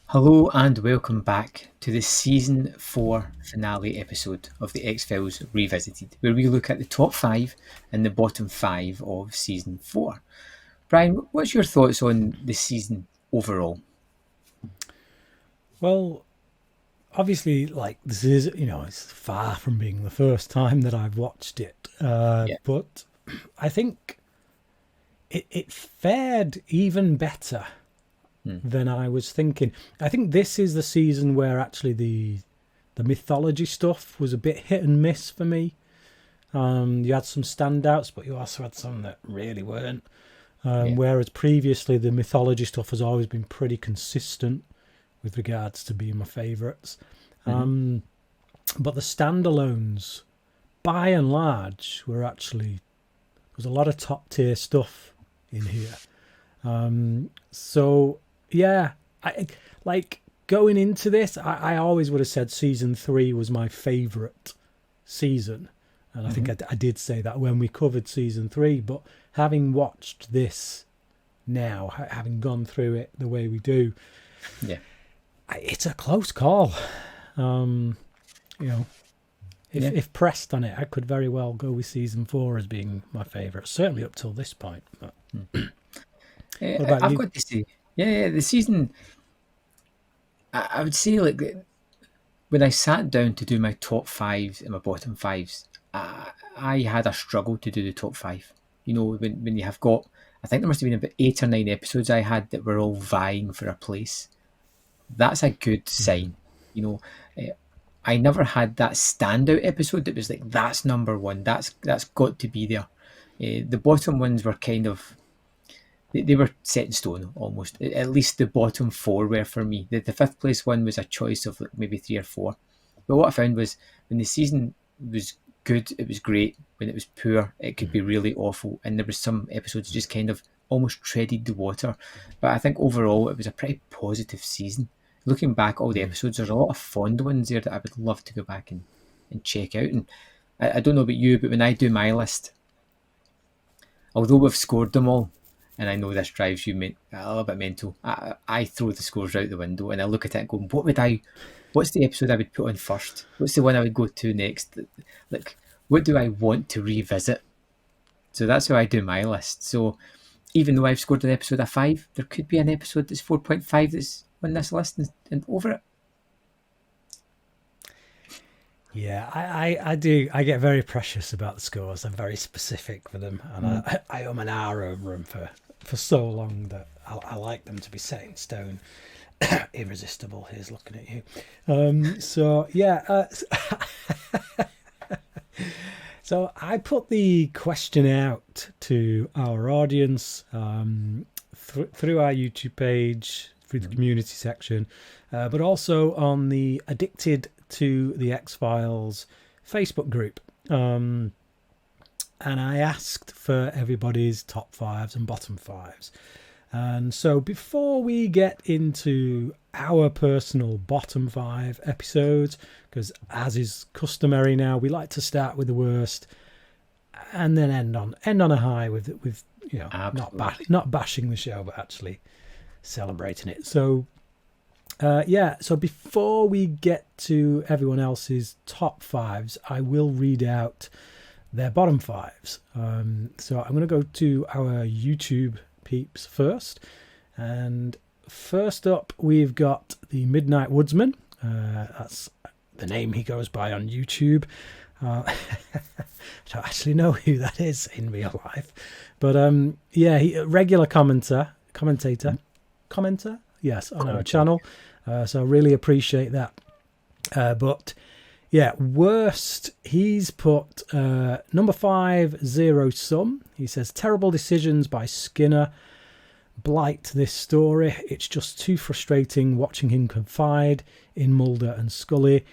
Hello and welcome back to the season 4 finale episode of the X-Files Revisited, where we look at the top 5 and the bottom 5 of season 4. Brian, what's your thoughts on the season overall? Well, obviously, this is, it's far from being the first time that I've watched it. Yeah. But I think it fared even better than I was thinking. I think this is the season where actually the mythology stuff was a bit hit and miss for me. You had some standouts, but you also had some that really weren't. Yeah. Whereas previously, the mythology stuff has always been pretty consistent with regards to being my favourites. Mhm. But the standalones, by and large, were actually, there was a lot of top tier stuff in here. So yeah, I like going into this. I always would have said season 3 was my favourite season, and I think Mhm. I did say that when we covered season 3. But having watched this now, having gone through it the way we do, Yeah. it's a close call. Um, you know, Yeah. if pressed on it, I could very well go with season 4 as being my favourite, certainly up till this point. But what about I've you? got to say, yeah, the season, I would say, when I sat down to do my top 5s and my bottom 5s, I had a struggle to do the top 5. You know, when you have got, I think there must have been about 8 or 9 episodes I had that were all vying for a place. That's a good Mm. sign. You know, eh, I never had that standout episode that was like, that's number one. That's got to be there. The bottom ones were kind of, they were set in stone almost. At least the bottom 4 were for me. The fifth place one was a choice of like maybe 3 or 4. But what I found was when the season was good, it was great. When it was poor, it could be really awful. And there was some episodes just kind of almost treaded the water. But I think overall it was a pretty positive season. Looking back, all the Mm. episodes, there's a lot of fond ones there that I would love to go back and check out. And I don't know about you, but when I do my list, although we've scored them all, and I know this drives you a little bit mental, I throw the scores out the window and I look at it and go, what's the episode I would put on first? What's the one I would go to next? Like, what do I want to revisit? So that's how I do my list. So even though I've scored an episode of 5, there could be an episode that's 4.5 that's on this list and over it. Yeah, I do. I get very precious about the scores. I'm very specific for them, and Mm. I am an hour over them for so long that I like them to be set in stone. Irresistible. Here's looking at you. So yeah. So I put the question out to our audience through our YouTube page, through the Mm. community section, but also on the Addicted to the X-Files Facebook group. And I asked for everybody's top 5s and bottom 5s. And so before we get into our personal bottom 5 episodes, because as is customary now, we like to start with the worst and then end on a high with Absolutely. not bashing the show, but actually celebrating it. So so before we get to everyone else's top 5s, I will read out their bottom 5s. So I'm going to go to our YouTube peeps first. And first up, we've got the Midnight Woodsman. That's the name he goes by on YouTube. I don't actually know who that is in real life. But he a regular commentator. Yes, on our Commentator. channel. So I really appreciate that. But yeah, worst, he's put number 5, Zero Sum. He says, terrible decisions by Skinner blight this story. It's just too frustrating watching him confide in Mulder and Scully.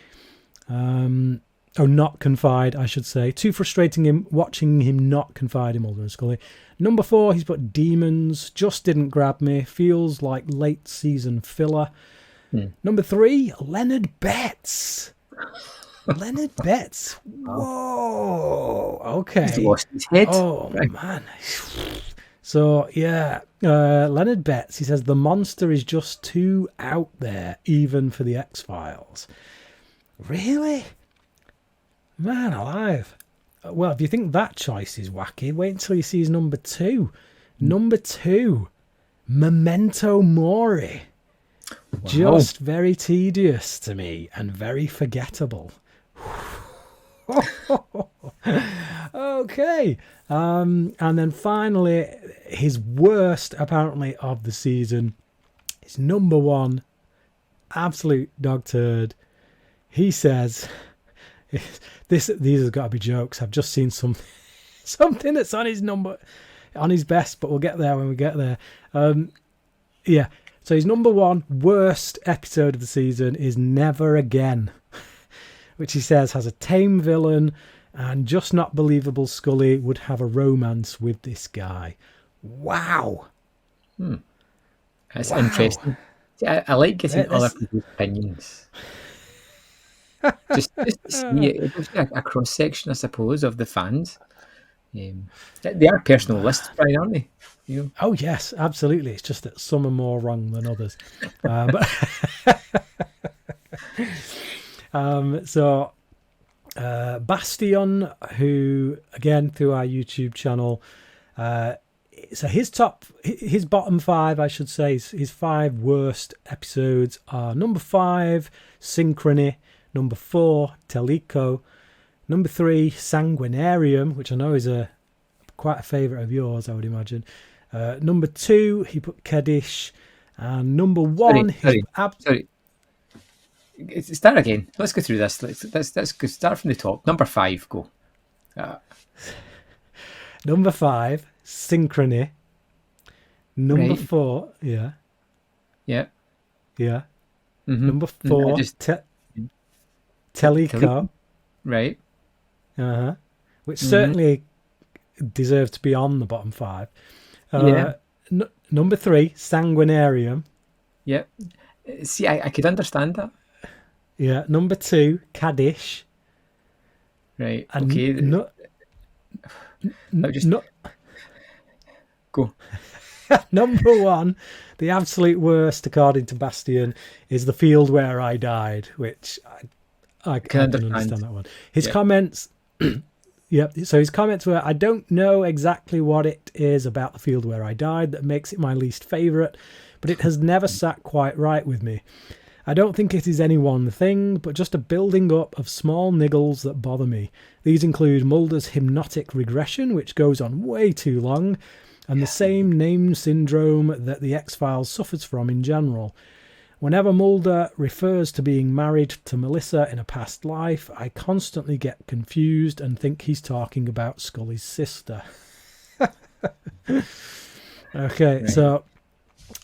Not confide, I should say. Too frustrating him watching him not confide in Mulder and Scully. Number 4, he's put Demons. Just didn't grab me. Feels like late season filler. Mm. Number 3, Leonard Betts. Leonard Betts. Wow. Whoa. He's Okay. lost his head. Oh, Right. man. So, yeah, Leonard Betts, he says, the monster is just too out there, even for the X-Files. Really? Man alive. Well, if you think that choice is wacky, wait until you see his number 2. Number 2, Memento Mori. Wow. Just very tedious to me and very forgettable. Okay. And then finally, his worst, apparently, of the season is number 1, absolute dog turd. He says, these have got to be jokes. I've just seen something that's on his best, but we'll get there when we get there. Yeah. So his number 1 worst episode of the season is Never Again, which he says has a tame villain and just not believable Scully would have a romance with this guy. Wow. That's interesting. See, I like getting other people's opinions. just to see it. It was a cross section, I suppose, of the fans. They are personal lists, Brian, aren't they? You know? Oh yes, absolutely. It's just that some are more wrong than others. So Bastion, who again through our YouTube channel, so his bottom 5, I should say, his 5 worst episodes are number 5, Synchrony, number 4, Telico, number 3, Sanguinarium, which I know is quite a favourite of yours, I would imagine. Number 2, he put Kaddish, and number 1, sorry. Start again. Let's go through this. Let's go. Start from the top. Number 5, go. Number 5, Synchrony. Number Right. 4, yeah. Mm-hmm. Number 4, Telico. Right. Which certainly deserves to be on the bottom 5. Number 3, Sanguinarium. Yeah. See, I could understand that. Yeah. Number 2, Kaddish. Right. And Okay. Go. Number 1, the absolute worst, according to Bastion, is The Field Where I Died, which I can't understand that one. His comments... Yep. So his comments were, I don't know exactly what it is about The Field Where I Died that makes it my least favourite, but it has never sat quite right with me. I don't think it is any one thing, but just a building up of small niggles that bother me. These include Mulder's hypnotic regression, which goes on way too long, and the same name syndrome that the X-Files suffers from in general. Whenever Mulder refers to being married to Melissa in a past life, I constantly get confused and think he's talking about Scully's sister. Okay, right. So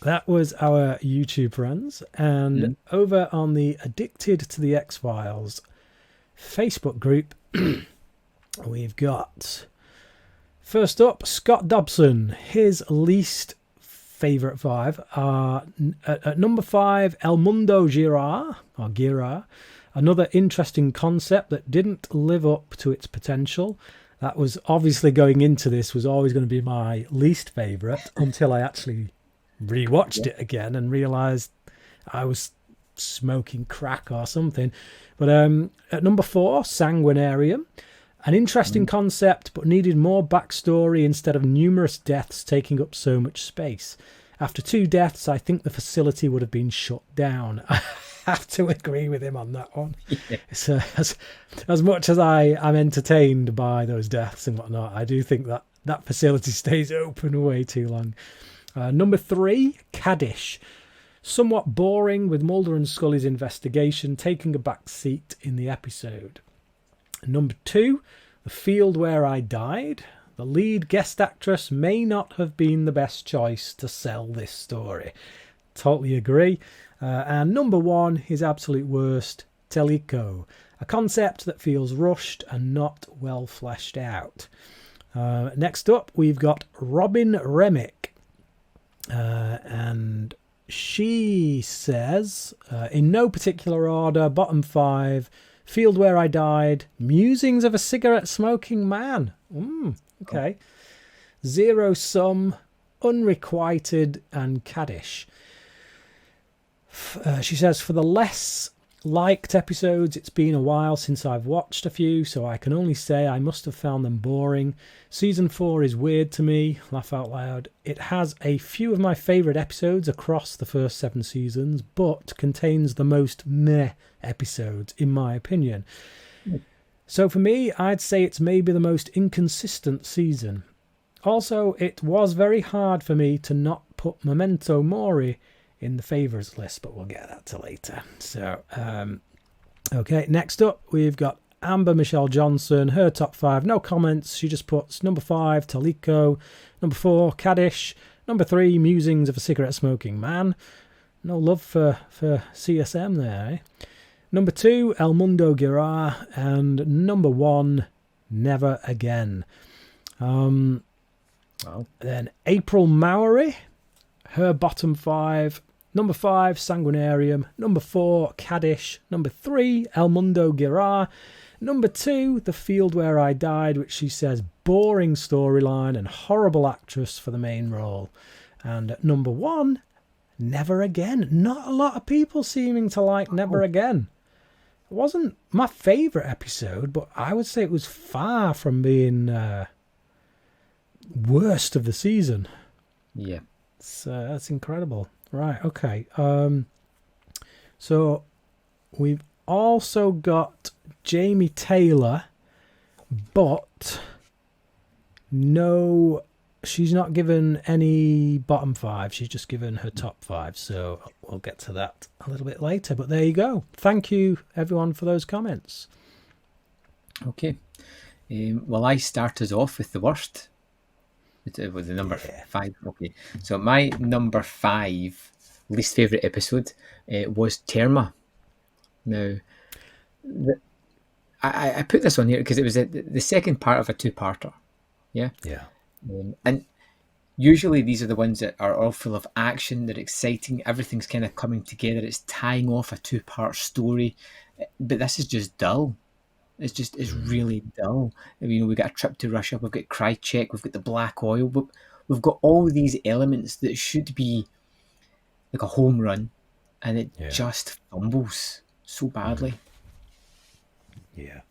that was our YouTube friends. And over on the Addicted to the X-Files Facebook group, we've got, first up, Scott Dobson. His least favourite 5 are at number 5, El Mundo Gira, another interesting concept that didn't live up to its potential. That was obviously, going into this, was always going to be my least favourite until I actually rewatched it again and realised I was smoking crack or something. But at number 4, Sanguinarium. An interesting concept, but needed more backstory instead of numerous deaths taking up so much space. After 2 deaths, I think the facility would have been shut down. I have to agree with him on that one. Yeah. So, as much as I am entertained by those deaths and whatnot, I do think that facility stays open way too long. Number 3, Kaddish. Somewhat boring, with Mulder and Scully's investigation taking a back seat in the episode. Number 2, The Field Where I Died. The lead guest actress may not have been the best choice to sell this story. Totally agree. And number 1, his absolute worst, Telico. A concept that feels rushed and not well fleshed out. Next up, we've got Robin Remick. And she says, in no particular order, bottom 5, Field Where I Died, Musings of a Cigarette Smoking Man. Okay. Zero Sum, Unrequited and Kaddish. She says, for the less liked episodes, it's been a while since I've watched a few, so I can only say I must have found them boring. Season 4 is weird to me, laugh out loud. It has a few of my favourite episodes across the first 7 seasons, but contains the most meh episodes, in my opinion. So for me, I'd say it's maybe the most inconsistent season. Also, it was very hard for me to not put Memento Mori in the favours list, but we'll get that to later. So, okay, next up, we've got Amber Michelle Johnson, her top 5, no comments. She just puts number 5, Toliko, number 4, Kaddish, number 3, Musings of a Cigarette Smoking Man. No love for CSM there, eh? Number 2, El Mundo Gira, and number 1, Never Again. Wow. Then April Maori, her bottom 5. Number 5, Sanguinarium. Number 4, Kaddish. Number 3, El Mundo Gira. Number 2, The Field Where I Died, which she says boring storyline and horrible actress for the main role. And at number 1, Never Again. Not a lot of people seeming to like Never Again. It wasn't my favourite episode, but I would say it was far from being worst of the season. Yeah. So that's incredible. Right, okay. So we've also got Jamie Taylor, but no, she's not given any bottom 5. She's just given her top 5. So we'll get to that a little bit later. But there you go. Thank you, everyone, for those comments. Okay. Well, I started off with the worst. With the number 5. Okay. So my number 5 least favourite episode was Terma. Now, I put this on here because it was the second part of a 2-parter. Yeah? Yeah. And usually these are the ones that are all full of action, they're exciting, everything's kind of coming together, it's tying off a 2-part story. But this is just dull. It's really dull. We got a trip to Russia, we've got Krychek, we've got the black oil, but we've got all these elements that should be like a home run, and it just fumbles so badly. Yeah,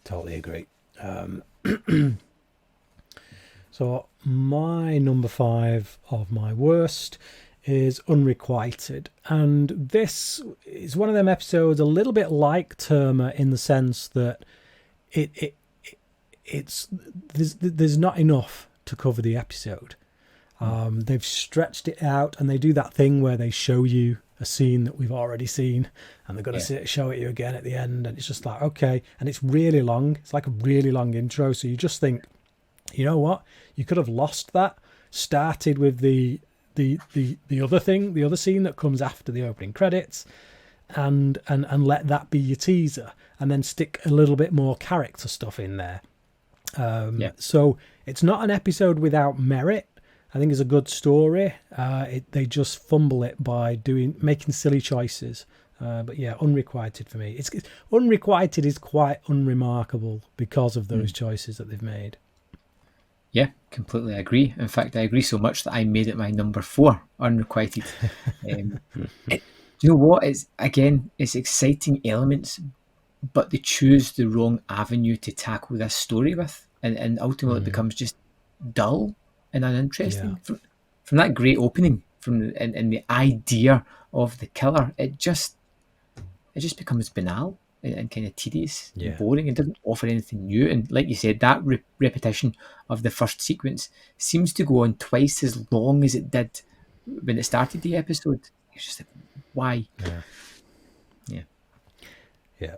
totally agree. So my number 5 of my worst is Unrequited, and this is one of them episodes a little bit like Terma in the sense that it's there's not enough to cover the episode. They've stretched it out, and they do that thing where they show you a scene that we've already seen, and they're going to show it you again at the end, and it's just like, okay, and it's really long. It's like a really long intro, so you just think, you know what, you could have lost that, started with the other thing, the other scene that comes after the opening credits, and let that be your teaser, and then stick a little bit more character stuff in there. So it's not an episode without merit. I think it's a good story. They just fumble it by making silly choices. But yeah, Unrequited for me. Unrequited is quite unremarkable because of those choices that they've made. Yeah, completely agree. In fact, I agree so much that I made it my number 4, Unrequited. Do you know what? It's exciting elements, but they choose the wrong avenue to tackle this story with, and ultimately it becomes just dull and uninteresting. From that great opening, and the idea of the killer, it just becomes banal and kind of tedious and boring. It doesn't offer anything new, and like you said, that repetition of the first sequence seems to go on twice as long as it did when it started the episode. It's just like, why? Yeah,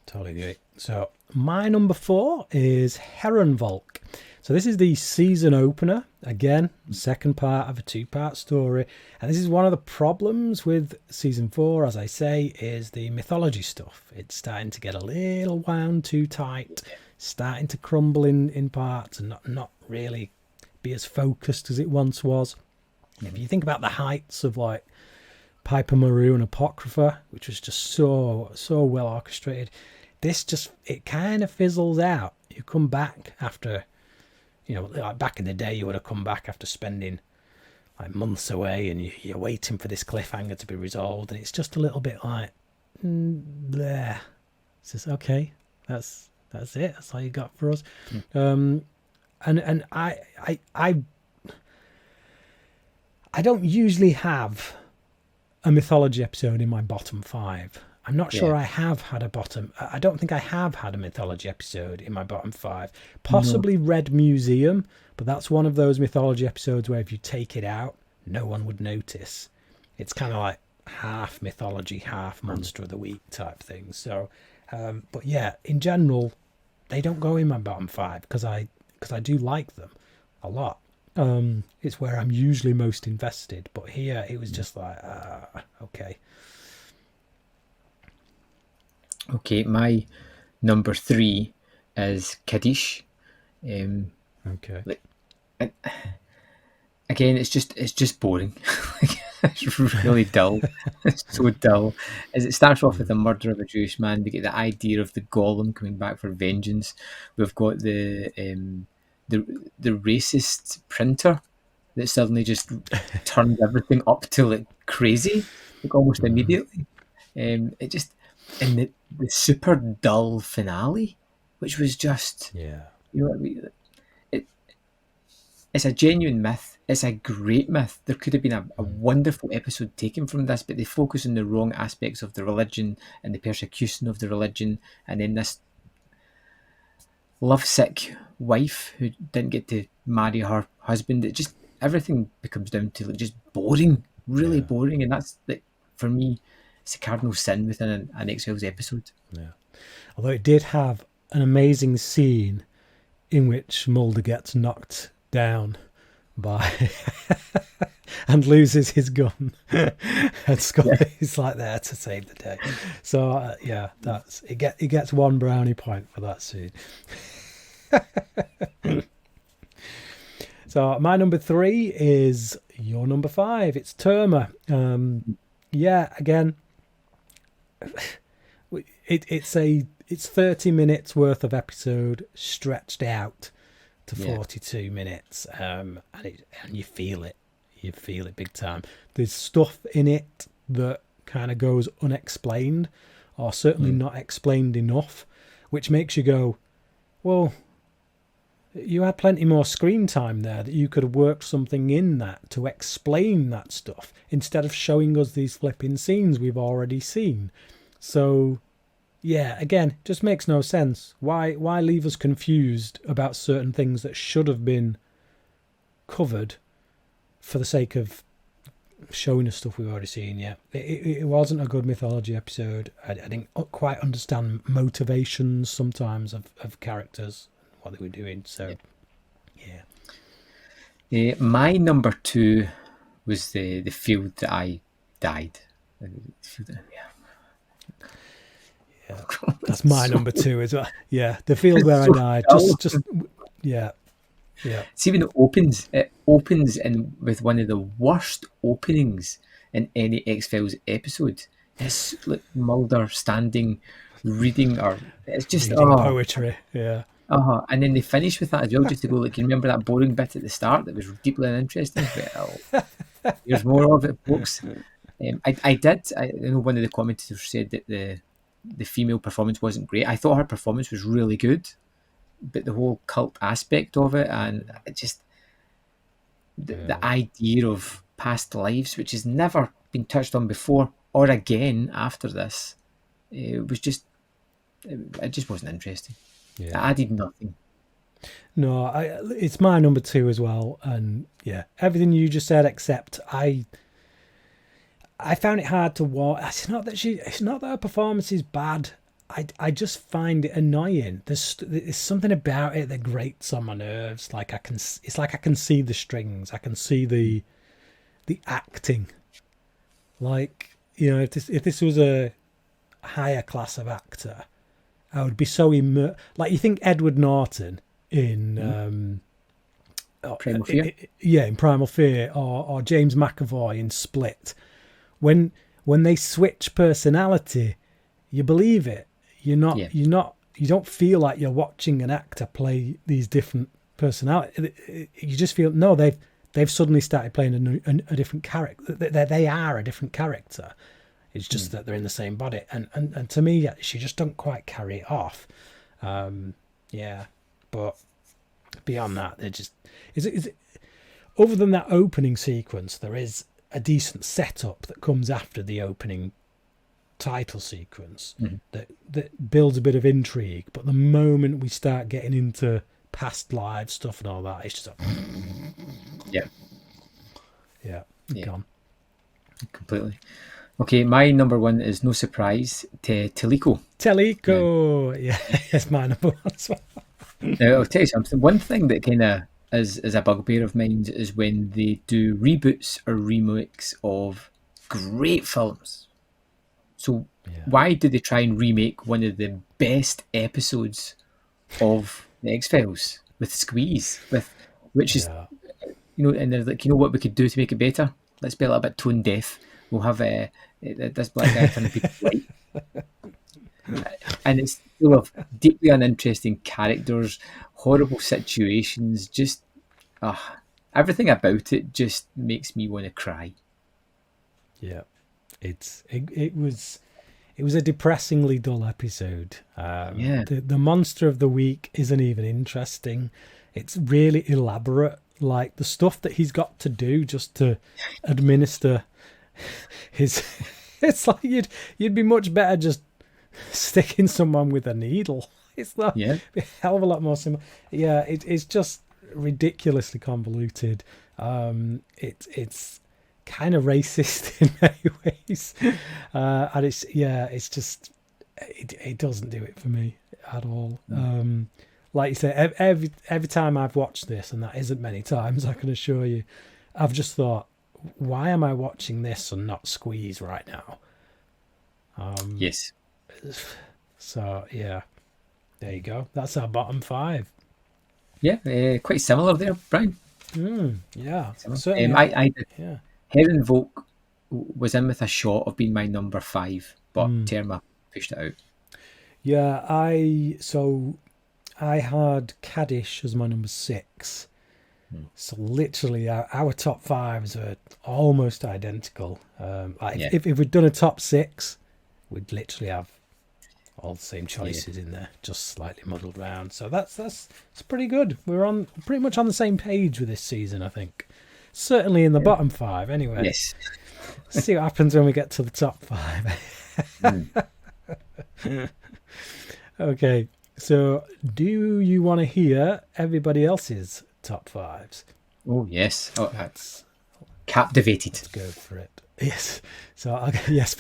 totally agree. So my number 4 is Herrenvolk. So this is the season opener, again, second part of a 2-part story. And this is one of the problems with season 4, as I say, is the mythology stuff. It's starting to get a little wound too tight, starting to crumble in parts, and not really be as focused as it once was. If you think about the heights of like Piper Maru and Apocrypha, which was just so well orchestrated, it kind of fizzles out. You come back after, like back in the day, you would have come back after spending like months away, and you're waiting for this cliffhanger to be resolved, and it's just a little bit like, there. It's just okay. That's it. That's all you got for us. And I don't usually have a mythology episode in my bottom 5. I'm not sure I have had a bottom. I don't think I have had a mythology episode in my bottom 5. Possibly Red Museum, but that's one of those mythology episodes where if you take it out, no one would notice. It's kind of like half mythology, half monster of the week type thing. So, but yeah, in general, they don't go in my bottom 5 because I do like them a lot. It's where I'm usually most invested, but here it was just like, okay. Okay, my number 3 is Kaddish. Okay. Again, it's just boring. It's really dull. It's so dull. As it starts off with the murder of a Jewish man, we get the idea of the golem coming back for vengeance. We've got the racist printer that suddenly just turned everything up to like crazy, like almost immediately. It just and the super dull finale, which was just it's a genuine myth. It's a great myth. There could have been a wonderful episode taken from this, but they focus on the wrong aspects of the religion and the persecution of the religion, and then this lovesick wife who didn't get to marry her husband. It just everything becomes down to like just boring, really boring, and that's like for me, it's a cardinal sin within an X-Files episode. Yeah, although it did have an amazing scene in which Mulder gets knocked down by and loses his gun, and Scully's like there to save the day. So that's it. Gets one brownie point for that scene. So my number 3 is your number 5. It's Terma. Again, it's 30 minutes worth of episode stretched out to 42 minutes, and you feel it big time. There's stuff in it that kind of goes unexplained, or certainly not explained enough, which makes you go, well, you had plenty more screen time there that you could have worked something in that to explain that stuff instead of showing us these flipping scenes we've already seen. So again, just makes no sense. Why leave us confused about certain things that should have been covered for the sake of showing us stuff we've already seen? It wasn't a good mythology episode. I didn't quite understand motivations sometimes of characters, what they were doing. So my number 2 was the field that I died. That's my number 2 as well. The field where I died. Just See, when it opens in with one of the worst openings in any X-Files episode. It's like Mulder standing, reading, or it's just reading poetry. And then they finish with that as well, just to go like, you remember that boring bit at the start that was deeply uninteresting? Well, here's more of it, folks. I know one of the commentators said that the female performance wasn't great. I thought her performance was really good, but the whole cult aspect of it, and it just the idea of past lives, which has never been touched on before or again after this, it just wasn't interesting. It added nothing. No, it's my number 2 as well, and everything you just said, except I found it hard to watch. It's not that her performance is bad. I just find it annoying. There's something about it that grates on my nerves. It's like I can see the strings. I can see the acting. Like, if this was a higher class of actor, I would be so immersed. Like, you think Edward Norton in Primal Fear? In Primal Fear, or James McAvoy in Split. When they switch personality, you believe it. You don't feel like you're watching an actor play these different personalities. You just feel, no, they've they've suddenly started playing a different character. They are a different character. It's just that they're in the same body, and to me, she just don't quite carry it off. Yeah, but beyond that, they're just other than that opening sequence, there is a decent setup that comes after the opening title sequence that builds a bit of intrigue. But the moment we start getting into past live stuff and all that, it's just like, yeah, gone completely. Okay, my number one is no surprise to Teliko. Yeah, it's my number one as well. Now, I'll tell you something. One thing that kind of is a bugbear of mine is when they do reboots or remakes of great films. So why do they try and remake one of the best episodes of the X-Files with Squeeze, which is, and they're like, what we could do to make it better? Let's be a little bit tone deaf. We'll have this black guy turning people white. And it's full of deeply uninteresting characters, horrible situations, just everything about it just makes me want to cry. Yeah, it was a depressingly dull episode. The monster of the week isn't even interesting. It's really elaborate, like the stuff that he's got to do just to administer his. It's like you'd be much better just sticking someone with a needle. It's not a hell of a lot more simple. Yeah, it's just ridiculously convoluted. It's kind of racist in many ways, and it's just it doesn't do it for me at all. Like you say, every time I've watched this, and that isn't many times, I can assure you, I've just thought, why am I watching this and not Squeeze right now? Yes. So yeah, there you go. That's our bottom 5. Yeah, quite similar there, Brian. Yeah. Heron Volk was in with a shot of being my number 5, but Terma pushed it out. Yeah, I had Kaddish as my number 6. So literally our top 5s are almost identical. If we'd done a top 6, we'd literally have all the same choices in there, just slightly muddled around. So that's pretty good. We're pretty much on the same page with this season, I think. Certainly in the bottom 5 anyway. Yes. See what happens when we get to the top 5. Okay, so do you want to hear everybody else's top 5s? Oh yes. Oh, that's captivated. Let's go for it. Yes. So yes.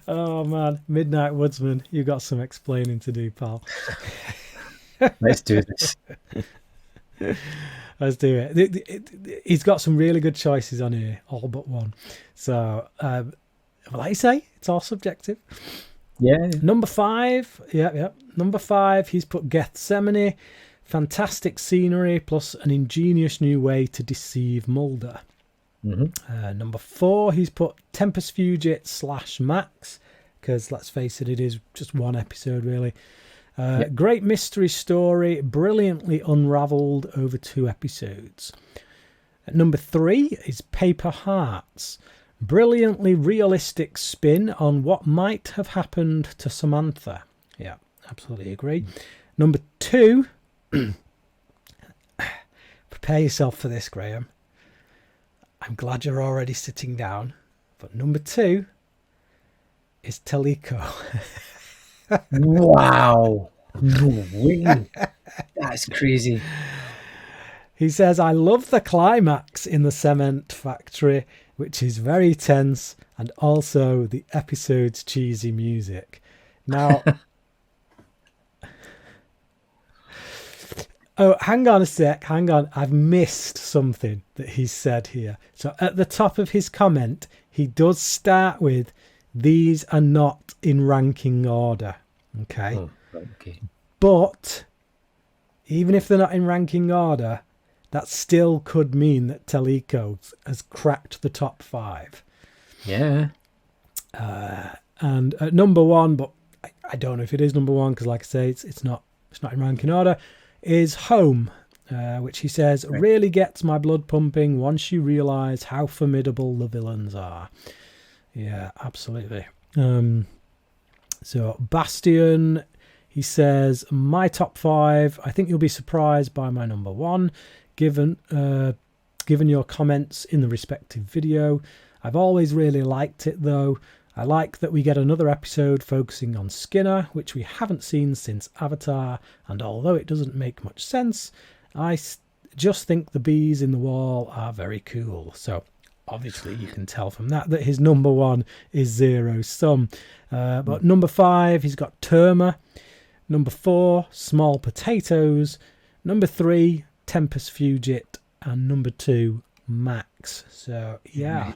Oh man, Midnight Woodsman, you got some explaining to do, pal. Let's do this. Let's do it. He's got some really good choices on here, all but one. So, like I say, it's all subjective. Yeah. Number 5. Yeah. Number 5, he's put Gethsemane. Fantastic scenery plus an ingenious new way to deceive Mulder. Number 4, he's put Tempest Fugit / Max, because let's face it is just one episode really. Great mystery story, brilliantly unravelled over 2 episodes. Number 3 is Paper Hearts. Brilliantly realistic spin on what might have happened to Samantha. Yeah, absolutely agree. Number 2, prepare yourself for this, Graham. I'm glad you're already sitting down. But number 2 is Teliko. Wow. No way. That's crazy. He says, I love the climax in the cement factory, which is very tense, and also the episode's cheesy music. Now, oh, hang on a sec. Hang on. I've missed something that he said here. So at the top of his comment, he does start with, these are not in ranking order. Okay. Oh, right, okay. But even if they're not in ranking order, that still could mean that Teliko has cracked the top 5. Yeah. And at number 1, but I don't know if it is number 1 because, like I say, it's not in ranking order, is Home. which he says really gets my blood pumping once you realise how formidable the villains are. Yeah, absolutely. So Bastian, he says, my top 5. I think you'll be surprised by my number 1, given your comments in the respective video. I've always really liked it, though. I like that we get another episode focusing on Skinner, which we haven't seen since Avatar, and although it doesn't make much sense, I just think the bees in the wall are very cool. So obviously you can tell from that his number 1 is Zero Sum. But number 5, he's got Terma. Number 4, Small Potatoes. Number 3, Tempest Fugit. And number 2, Max. So yeah.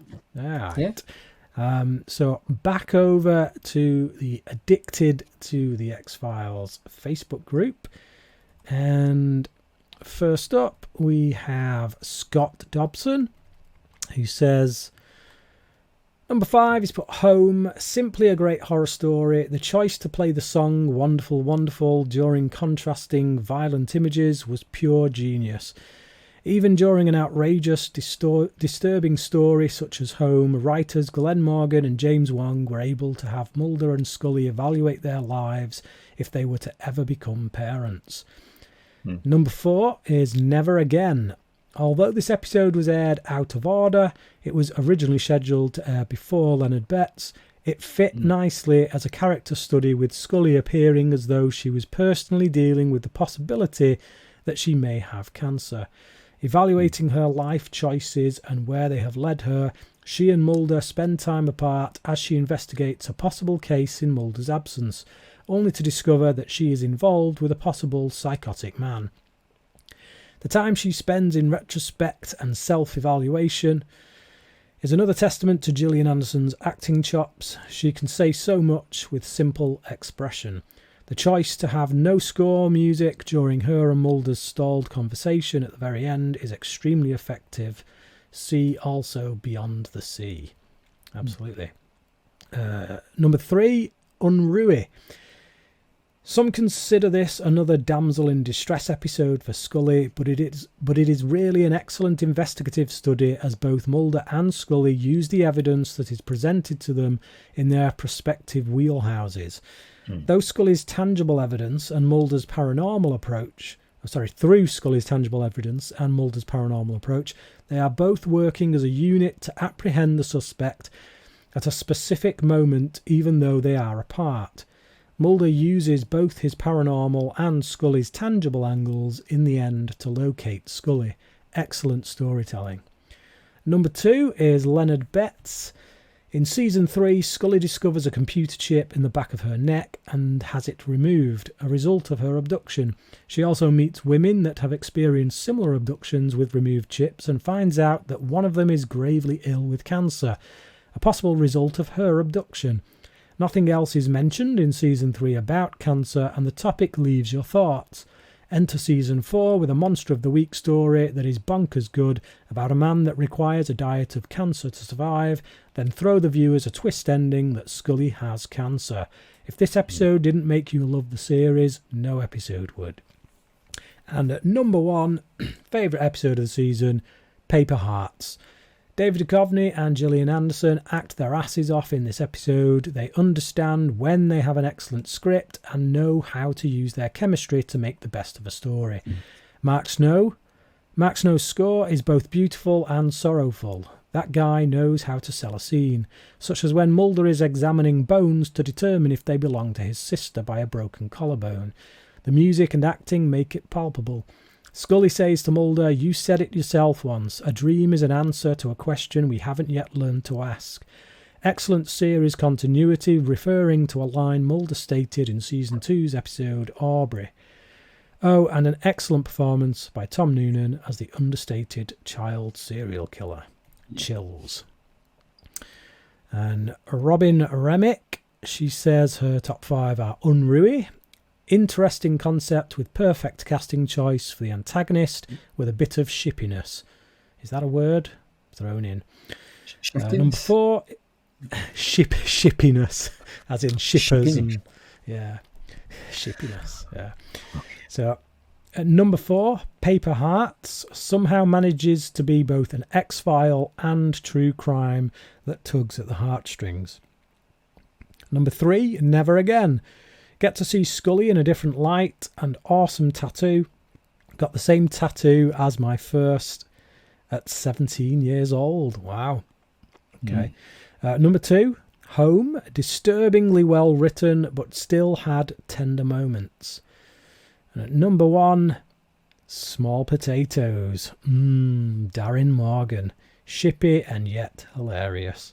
So back over to the Addicted to the X-Files Facebook group. And first up, we have Scott Dobson, who says, number 5, he's put Home. Simply a great horror story. The choice to play the song Wonderful, Wonderful during contrasting violent images was pure genius. Even during an outrageous, disturbing story such as Home, writers Glenn Morgan and James Wong were able to have Mulder and Scully evaluate their lives if they were to ever become parents. Number 4 is Never Again. Although this episode was aired out of order, it was originally scheduled to air before Leonard Betts. It fit nicely as a character study, with Scully appearing as though she was personally dealing with the possibility that she may have cancer. Evaluating her life choices and where they have led her, she and Mulder spend time apart as she investigates a possible case in Mulder's absence, only to discover that she is involved with a possible psychotic man. The time she spends in retrospect and self-evaluation is another testament to Gillian Anderson's acting chops. She can say so much with simple expression. The choice to have no score music during her and Mulder's stalled conversation at the very end is extremely effective. See also Beyond the Sea. Absolutely. Number 3, Unruly. Some consider this another damsel in distress episode for Scully, but it is really an excellent investigative study, as both Mulder and Scully use the evidence that is presented to them in their prospective wheelhouses. Though Scully's tangible evidence and Mulder's paranormal approach, through Scully's tangible evidence and Mulder's paranormal approach, they are both working as a unit to apprehend the suspect at a specific moment, even though they are apart. Mulder uses both his paranormal and Scully's tangible angles in the end to locate Scully. Excellent storytelling. Number 2 is Leonard Betts. In Season 3, Scully discovers a computer chip in the back of her neck and has it removed, a result of her abduction. She also meets women that have experienced similar abductions with removed chips and finds out that one of them is gravely ill with cancer, a possible result of her abduction. Nothing else is mentioned in Season 3 about cancer, and the topic leaves your thoughts. Enter Season 4 with a Monster of the Week story that is bonkers good about a man that requires a diet of cancer to survive, then throw the viewers a twist ending that Scully has cancer. If this episode didn't make you love the series, no episode would. And at number 1, favourite episode of the season, Paper Hearts. David Duchovny and Gillian Anderson act their asses off in this episode. They understand when they have an excellent script and know how to use their chemistry to make the best of a story. Mark Snow's score is both beautiful and sorrowful. That guy knows how to sell a scene, such as when Mulder is examining bones to determine if they belong to his sister by a broken collarbone. The music and acting make it palpable. Scully says to Mulder, "You said it yourself once. A dream is an answer to a question we haven't yet learned to ask." Excellent series continuity, referring to a line Mulder stated in Season 2's episode Aubrey. Oh, and an excellent performance by Tom Noonan as the understated child serial killer. Chills. And Robin Remick, she says her top 5 are Unruly. Interesting concept with perfect casting choice for the antagonist with a bit of shippiness. Is that a word? Thrown in. Number 4, shippiness, as in shippers. And, yeah, shippiness. Yeah. So At number 4, Paper Hearts somehow manages to be both an X-File and true crime that tugs at the heartstrings. Number 3, Never Again. Get to see Scully in a different light and awesome tattoo. Got the same tattoo as my first at 17 years old. Wow. Okay. Number 2, Home. Disturbingly well written, but still had tender moments. And at number 1, Small Potatoes. Darren Morgan. Shippy and yet hilarious.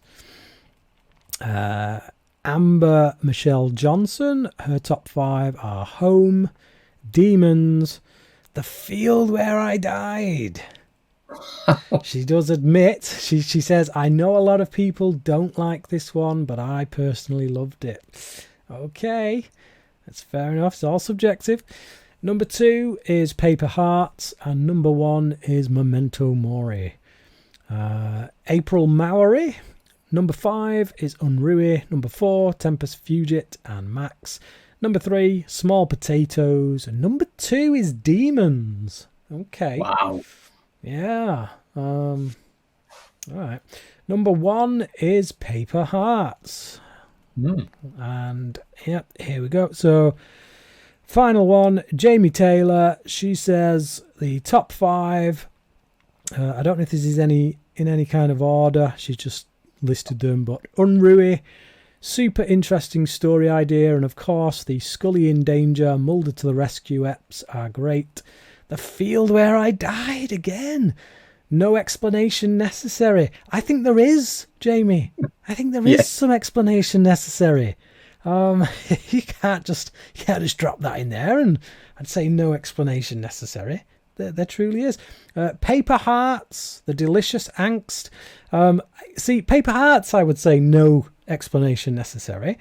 Amber Michelle Johnson. Her top 5 are Home, Demons, The Field Where I Died. She does admit, she says, I know a lot of people don't like this one, but I personally loved it. Okay, that's fair enough. It's all subjective. Number 2 is Paper Hearts, and number 1 is Memento Mori. April Maori. Number 5 is Unruly. Number 4, Tempest Fugit and Max. Number 3, Small Potatoes. And number 2 is Demons. Okay. Wow. Yeah. All right. Number 1 is Paper Hearts. And yeah, here we go. So, final one, Jamie Taylor. She says the top 5. I don't know if this is in any kind of order. She's just listed them, but Unruly, super interesting story idea, and of course the Scully in Danger, Mulder to the Rescue eps are great. The Field Where I Died again. No explanation necessary. I think there is, Jamie. I think there is some explanation necessary. You can't just drop that in there and say no explanation necessary. There truly is. Paper Hearts, the delicious angst. See, Paper Hearts, I would say no explanation necessary.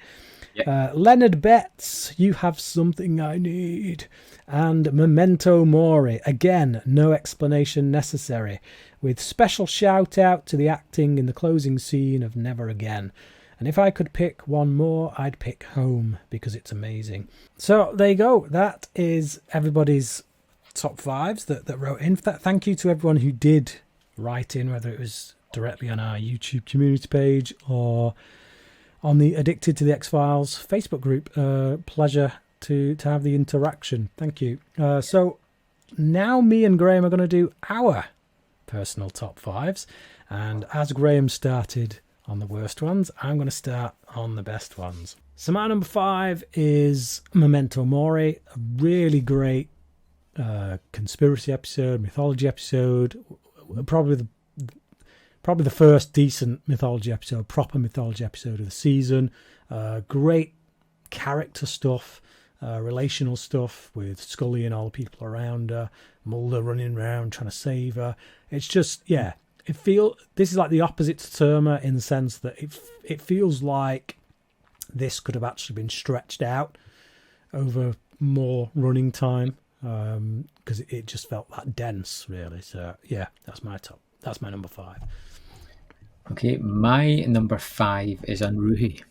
Leonard Betts, You Have Something I Need. And Memento Mori, again, no explanation necessary. With special shout out to the acting in the closing scene of Never Again. And if I could pick one more, I'd pick Home, because it's amazing. So there you go. That is everybody's top 5s that wrote in. Thank you to everyone who did write in, whether it was directly on our YouTube community page or on the Addicted to the X-Files Facebook group. Pleasure to have the interaction. Thank you. So now me and Graham are going to do our personal top 5s. And as Graham started on the worst ones, I'm going to start on the best ones. So my number 5 is Memento Mori, a really great conspiracy episode, mythology episode, probably the first decent mythology episode, proper mythology episode of the season. Great character stuff, relational stuff with Scully and all the people around her, Mulder running around trying to save her. It's just, yeah, this is like the opposite to Terma in the sense that it feels like this could have actually been stretched out over more running time, because it just felt that dense, really. So yeah, that's my number 5. Okay, my number 5 is Unruly.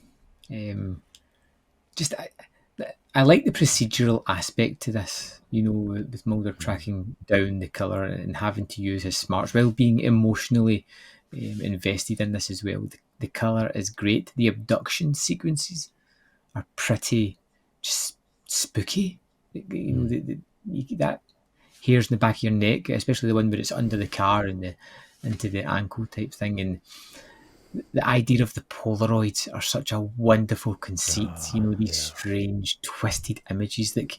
I like the procedural aspect to this, with Mulder tracking down the killer and having to use his smarts while being emotionally invested in this as well. The killer is great. The abduction sequences are pretty just spooky. That hairs in the back of your neck, especially the one where it's under the car and into the ankle type thing, and the idea of the Polaroids are such a wonderful conceit. These strange twisted images, like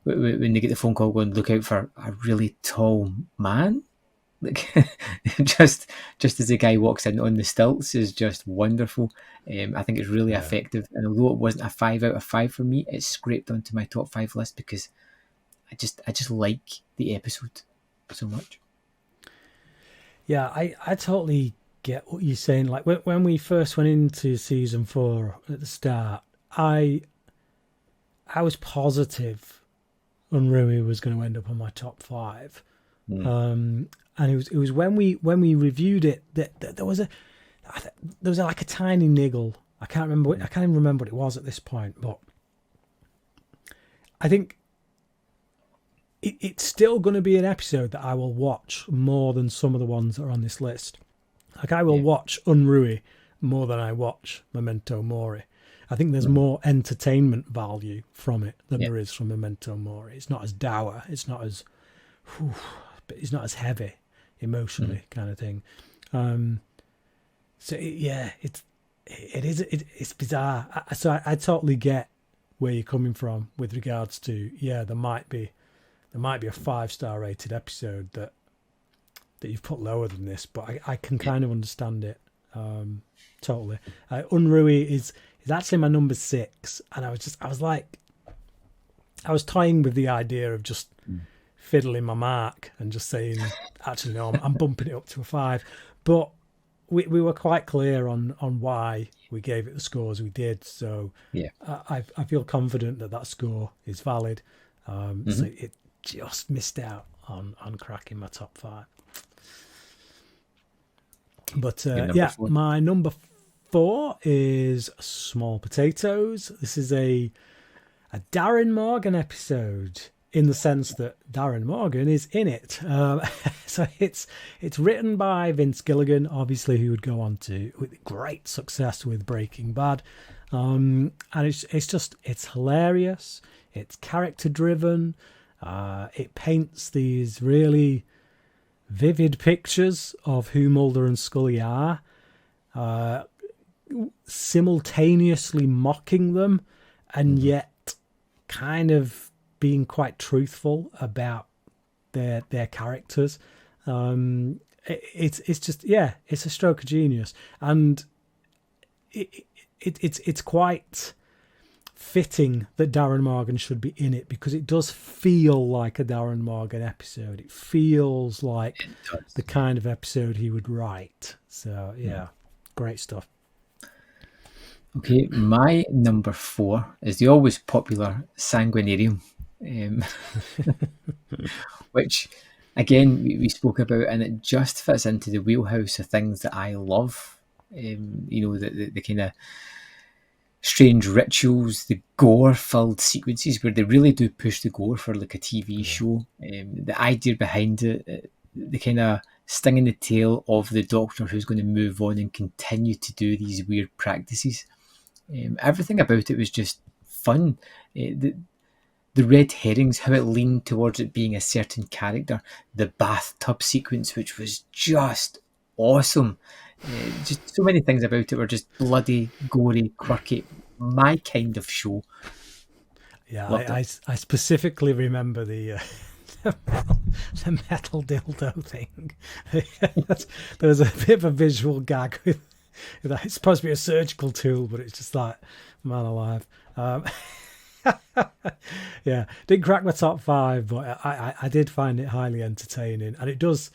when they get the phone call going, look out for a really tall man, like just as the guy walks in on the stilts is just wonderful. I think it's really effective, and although it wasn't a 5 out of 5 for me, it scraped onto my top 5 list because I just like the episode so much. Yeah, I totally get what you're saying. Like when we first went into season 4 at the start, I was positive Unruly was going to end up on my top 5. And it was when we reviewed it that there was like a tiny niggle. I can't even remember what it was at this point, but I think it's still going to be an episode that I will watch more than some of the ones that are on this list. Like, I will watch Unruly more than I watch Memento Mori. I think there's more entertainment value from it than there is from Memento Mori. It's not as dour. It's not as, but it's not as heavy emotionally, kind of thing. So it's bizarre. So I totally get where you're coming from with regards to there might be a 5-star rated episode that you've put lower than this, but I can kind of understand it totally. Unruly is actually my number 6, and I was toying with the idea of just fiddling my mark and just saying, actually no, I'm bumping it up to a 5, but we were quite clear on why we gave it the scores we did, so I feel confident that score is valid. So it just missed out on cracking my top 5. But my number 4 is Small Potatoes. This is a Darren Morgan episode, in the sense that Darren Morgan is in it. So it's written by Vince Gilligan, obviously, who would go on to with great success with Breaking Bad. And it's hilarious. It's character driven. It paints these really vivid pictures of who Mulder and Scully are, simultaneously mocking them and yet kind of being quite truthful about their characters. It's just it's a stroke of genius, and it's quite fitting that Darren Morgan should be in it, because it does feel like a Darren Morgan episode. It feels like the kind of episode he would write. So great stuff. Okay, my number 4 is the always popular Sanguinarium, which again we spoke about, and it just fits into the wheelhouse of things that I love. The kind of strange rituals, the gore-filled sequences where they really do push the gore for like a TV show. The idea behind it, the kind of sting in the tail of the Doctor who's going to move on and continue to do these weird practices. Everything about it was just fun. The red herrings, how it leaned towards it being a certain character. The bathtub sequence, which was just awesome. Just so many things about it were just bloody, gory, quirky. My kind of show. Yeah, I specifically remember the metal dildo thing. There was a bit of a visual gag with that. It's supposed to be a surgical tool, but it's just like, man alive. Didn't crack my top 5, but I did find it highly entertaining, and it does.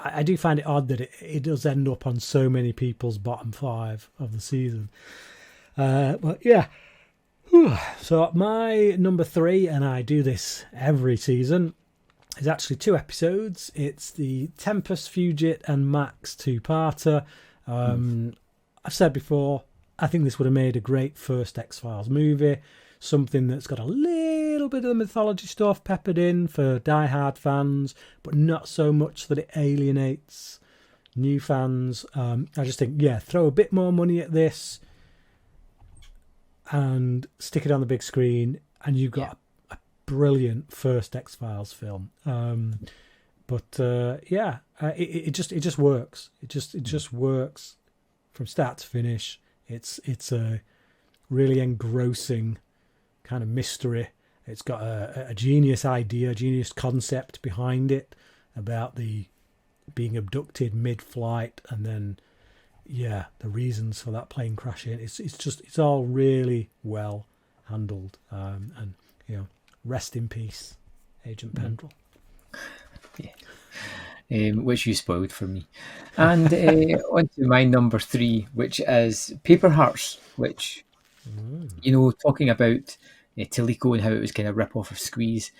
I do find it odd that it does end up on so many people's bottom 5 of the season. But yeah. So my number 3, and I do this every season, is actually 2 episodes. It's the Tempest, Fugit and Max 2-parter. I've said before, I think this would have made a great first X-Files movie. Something that's got a little bit of the mythology stuff peppered in for die-hard fans, but not so much that it alienates new fans. I just think, throw a bit more money at this and stick it on the big screen, and you've got a brilliant first X-Files film. It just works. It just works from start to finish. It's a really engrossing kind of mystery. It's got a genius idea, genius concept behind it about the being abducted mid-flight, and then the reasons for that plane crashing. It's all really well handled, and rest in peace, Agent Pendrell. Which you spoiled for me. And on to my number 3, which is Paper Hearts, which talking about Teleco and how it was kind of rip off of Squeeze,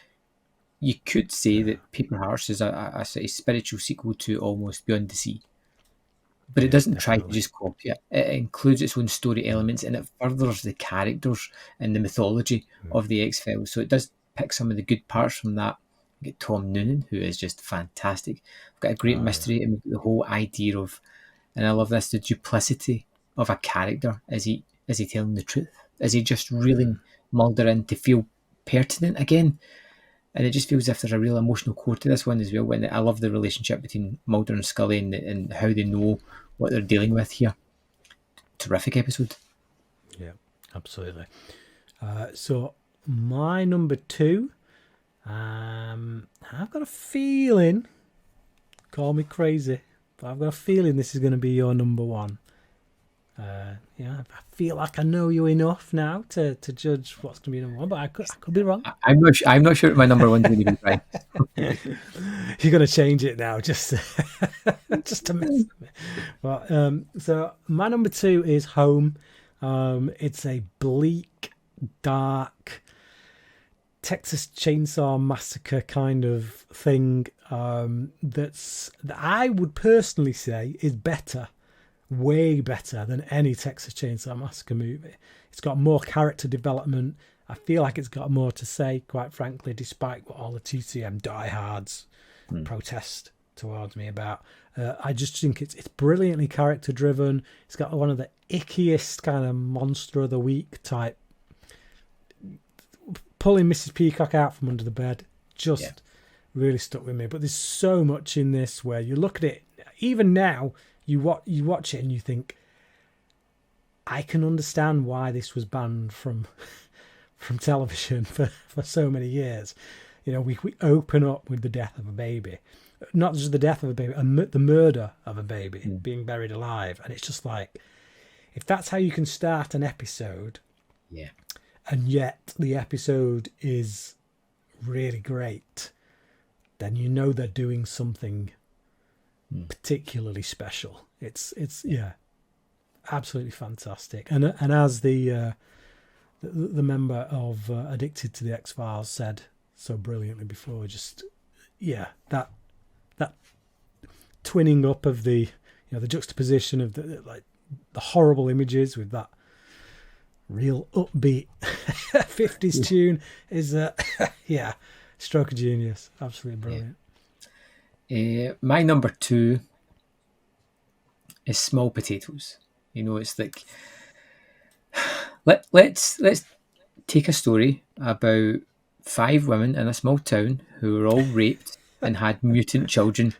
you could say that Paper Hearts is a sort of spiritual sequel to Almost Beyond the Sea. But it doesn't try to just copy it. It includes its own story elements, and it furthers the characters and the mythology of the X-Files. So it does pick some of the good parts from that. You get Tom Noonan, who is just fantastic. We've got a great mystery, and the whole idea of, and I love this, the duplicity of a character. Is he telling the truth? Is he just reeling Mulder in to feel pertinent again? And it just feels as if there's a real emotional core to this one as well. When I love the relationship between Mulder and Scully, and how they know what they're dealing with here. Terrific episode. Yeah, absolutely. So my number 2, I've got a feeling, call me crazy, but I've got a feeling this is going to be your number 1. I feel like I know you enough now to judge what's going to be number 1, but I could be wrong. I'm not sure what my number 1's going to be, Brian. You're going to change it now just to mess with me. But, so my number 2 is Home. It's a bleak, dark Texas Chainsaw Massacre kind of thing that I would personally say is better, way better than any Texas Chainsaw Massacre movie. It's got more character development. I feel like it's got more to say, quite frankly, despite what all the TCM diehards protest towards me about. I just think it's brilliantly character driven. It's got one of the ickiest kind of monster of the week type, pulling Mrs. Peacock out from under the bed. Just really stuck with me. But there's so much in this where you look at it, even now, you watch it and you think, I can understand why this was banned from television for so many years. You know, we open up with the death of a baby. Not just the death of a baby, the murder of a baby being buried alive. And it's just like, if that's how you can start an episode, and yet the episode is really great, then you know they're doing something particularly special. It's absolutely fantastic. And as the member of Addicted to the X-Files said so brilliantly before, just that twinning up of the the juxtaposition of the horrible images with that real upbeat 50s tune is stroke of genius. Absolutely brilliant. My number 2 is Small Potatoes. It's like, let's take a story about 5 women in a small town who were all raped and had mutant children.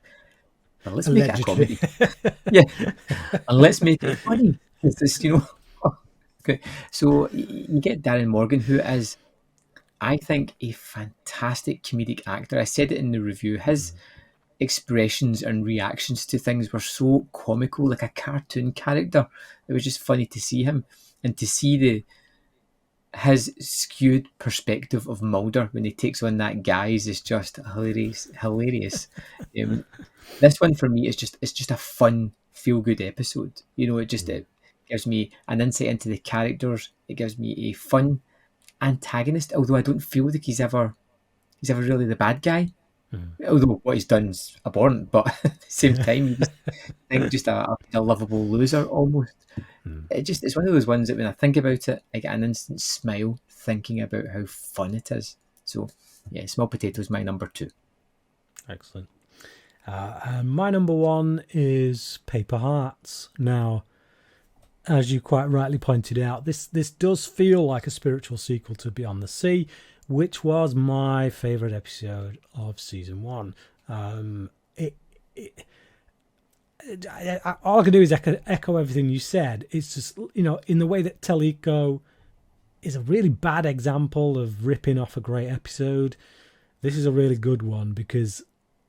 But let's make it a comedy. And let's make it funny. It's just, Okay. So you get Darren Morgan, who is, I think, a fantastic comedic actor. I said it in the review. His expressions and reactions to things were so comical, like a cartoon character. It was just funny to see him, and to see his skewed perspective of Mulder when he takes on that guise is just hilarious. This one for me is just a fun, feel good episode. It gives me an insight into the characters. It gives me a fun antagonist, although I don't feel like he's ever really the bad guy. Although what he's done is abhorrent, but at the same time, you just think just a lovable loser almost. It's one of those ones that when I think about it, I get an instant smile thinking about how fun it is. So Small Potatoes, my number 2. Excellent. And my number 1 is Paper Hearts. Now, as you quite rightly pointed out, this does feel like a spiritual sequel to Beyond the Sea, which was my favourite episode of season 1. All I can do is echo everything you said. It's just, in the way that Teleco is a really bad example of ripping off a great episode, this is a really good one because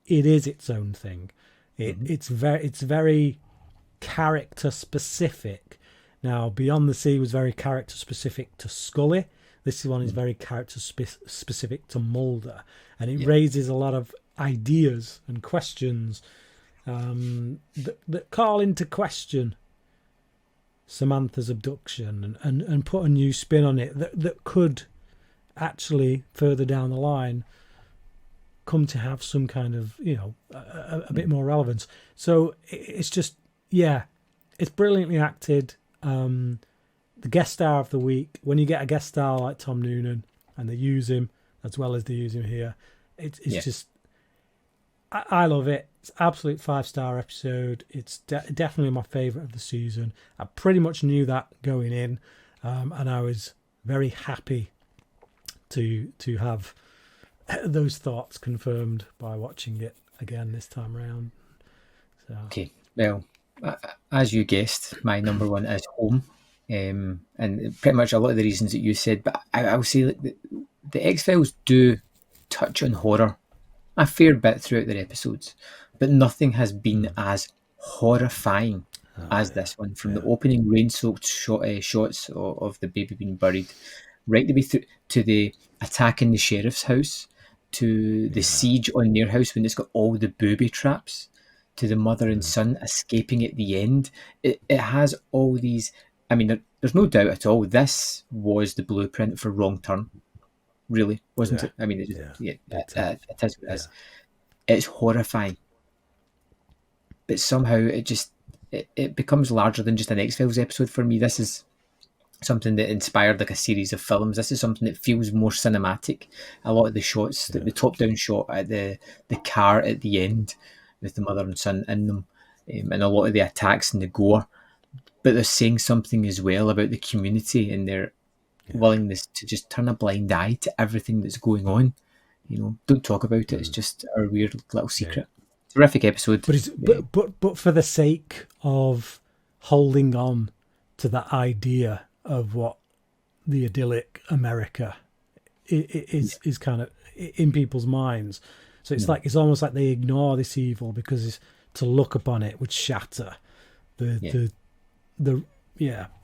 it is its own thing. It's very character specific. Now, Beyond the Sea was very character specific to Scully. This one is very character specific to Mulder, and it raises a lot of ideas and questions that call into question Samantha's abduction and put a new spin on it that could actually further down the line come to have some kind of a bit more relevance. So it's just it's brilliantly acted. The guest star of the week, when you get a guest star like Tom Noonan and they use him as well as they use him here. It's Yeah. just, I love it. It's absolute 5-star episode. It's definitely my favourite of the season. I pretty much knew that going in, and I was very happy to have those thoughts confirmed by watching it again this time around. So. Okay, well, as you guessed, my number one is Home, and pretty much a lot of the reasons that you said. But I'll say, like, the X-Files do touch on horror a fair bit throughout their episodes, but nothing has been as horrifying as this one. From the opening rain-soaked shots of the baby being buried, right the way through to the attack in the sheriff's house, to the siege on their house when it's got all the booby traps, to the mother and son escaping at the end. It has all these. I mean, there's no doubt at all. This was the blueprint for Wrong Turn. Really, wasn't it? I mean, it is what it is. It's horrifying, but somehow it becomes larger than just an X-Files episode for me. This is something that inspired like a series of films. This is something that feels more cinematic. A lot of the shots, the top-down shot at the car at the end with the mother and son in them, and a lot of the attacks and the gore. But they're saying something as well about the community and their willingness to just turn a blind eye to everything that's going on. Don't talk about it. It's just our weird little secret. Terrific episode. But for the sake of holding on to that idea of what the idyllic America is kind of in people's minds. So it's like, it's almost like they ignore this evil because to look upon it would shatter the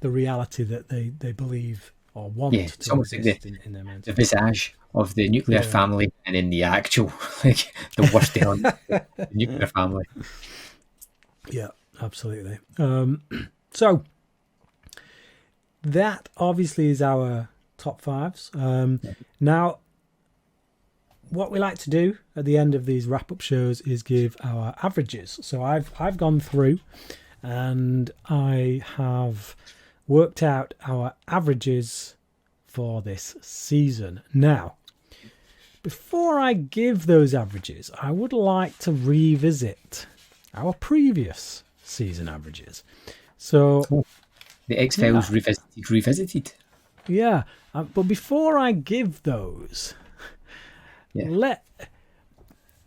reality that they believe or want to exist in their minds. The visage of the nuclear family, and in the actual, like, the worst element of the nuclear family. Yeah, absolutely. So that obviously is our top fives. Now, what we like to do at the end of these wrap-up shows is give our averages. So I've gone through and I have worked out our averages for this season. Now, before I give those averages, I would like to revisit our previous season averages. So the X-Files revisited. Yeah, but before I give those,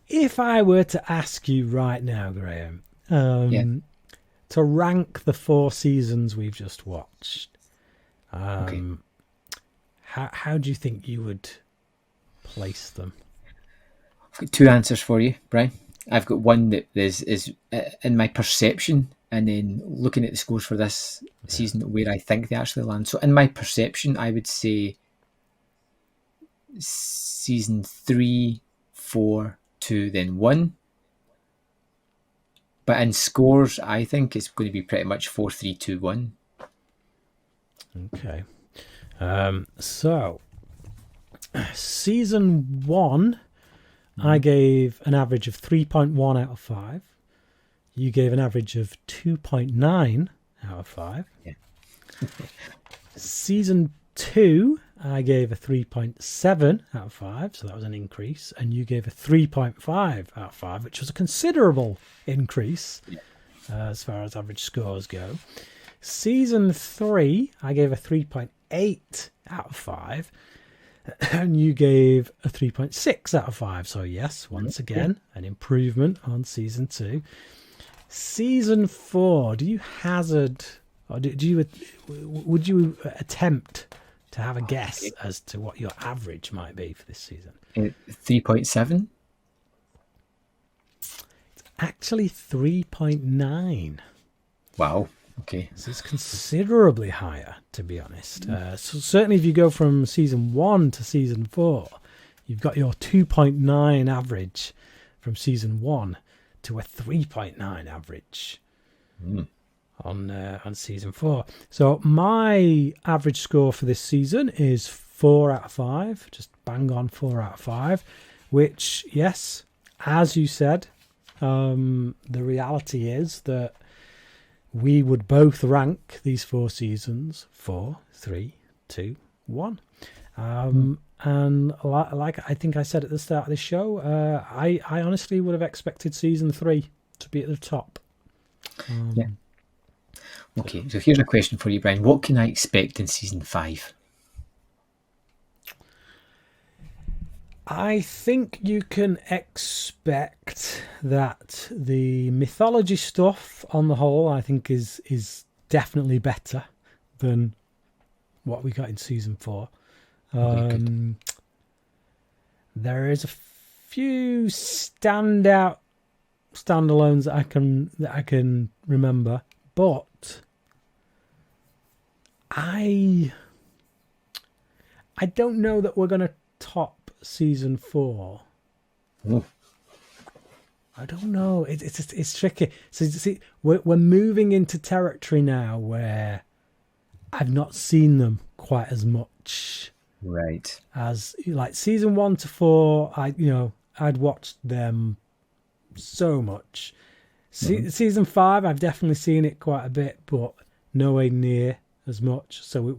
if I were to ask you right now, Graham, to rank the 4 seasons we've just watched, how do you think you would place them? I've got 2 answers for you, Brian. I've got one that is in my perception, and then looking at the scores for this season, where I think they actually land. So in my perception, I would say season 3, 4, 2, then 1. But in scores, I think it's going to be pretty much 4, 3, 2, 1. Okay. So season 1, I gave an average of 3.1 out of 5. You gave an average of 2.9 out of 5. Yeah. Season 2, I gave a 3.7 out of 5, so that was an increase. And you gave a 3.5 out of 5, which was a considerable increase as far as average scores go. Season 3, I gave a 3.8 out of 5. And you gave a 3.6 out of 5. So yes, once again, an improvement on season 2. Season 4, do you hazard, or would you attempt to have a guess as to what your average might be for this season? 3.7. It's actually 3.9. Wow. Okay. So it's considerably higher, to be honest. So certainly if you go from season 1 to season 4, you've got your 2.9 average from season 1 to a 3.9 average on season 4. So my average score for this season is 4 out of 5, just bang on 4 out of 5, which, yes, as you said, the reality is that we would both rank these 4 seasons 4, 3, 2, 1. And like I think I said at the start of the show, I honestly would have expected season 3 to be at the top. Yeah. Okay, so here's a question for you, Brian. What can I expect in season 5? I think you can expect that the mythology stuff, on the whole, I think is definitely better than what we got in season 4. Okay, good. There is a few standalones that I can remember, but I don't know that we're going to top season 4. Oh, I don't know. It's tricky. So see, we're moving into territory now where I've not seen them quite as much right. as like season 1 to 4. I'd watched them so much. Season 5, I've definitely seen it quite a bit, but nowhere near as much. So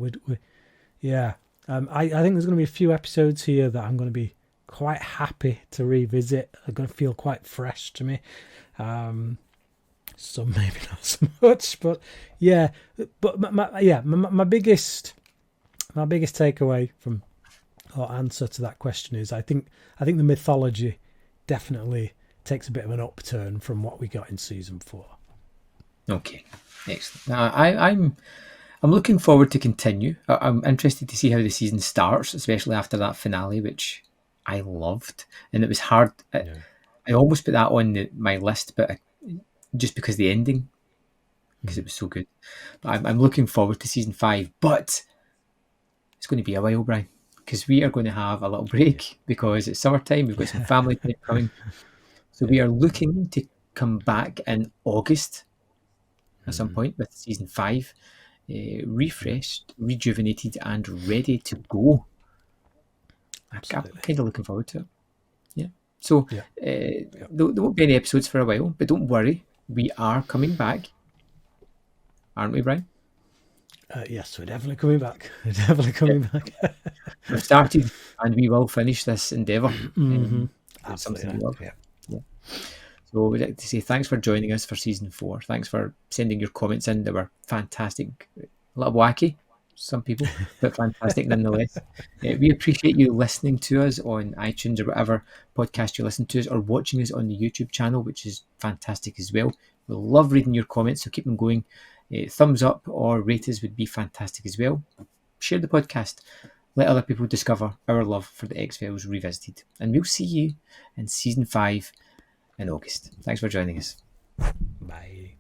yeah. I think there's going to be a few episodes here that I'm going to be quite happy to revisit. They're going to feel quite fresh to me. Some maybe not so much, but yeah. But my biggest takeaway from or answer to that question is I think the mythology definitely takes a bit of an upturn from what we got in season 4. Okay, excellent. I'm looking forward to continue. I'm interested to see how the season starts, especially after that finale, which I loved, and it was hard. I almost put that on my list, but just because the ending, because it was so good. But I'm looking forward to season 5, but it's going to be a while, Brian, because we are going to have a little break because it's summertime. We've got some family time coming, so we are looking to come back in August at some point with season 5. Refreshed, rejuvenated, and ready to go. I'm kind of looking forward to it. Yeah. So there won't be any episodes for a while, but don't worry, we are coming back, aren't we, Brian? Yes, we're definitely coming back. We're definitely coming back. We've started, and we will finish this endeavour. It's something we love. Yeah. So we'd like to say thanks for joining us for season 4. Thanks for sending your comments in. They were fantastic. A little wacky, some people, but fantastic nonetheless. We appreciate you listening to us on iTunes or whatever podcast you listen to us, or watching us on the YouTube channel, which is fantastic as well. We love reading your comments, so keep them going. Thumbs up or rate us would be fantastic as well. Share the podcast. Let other people discover our love for the X-Files Revisited. And we'll see you in season 5 in August. Thanks for joining us. Bye.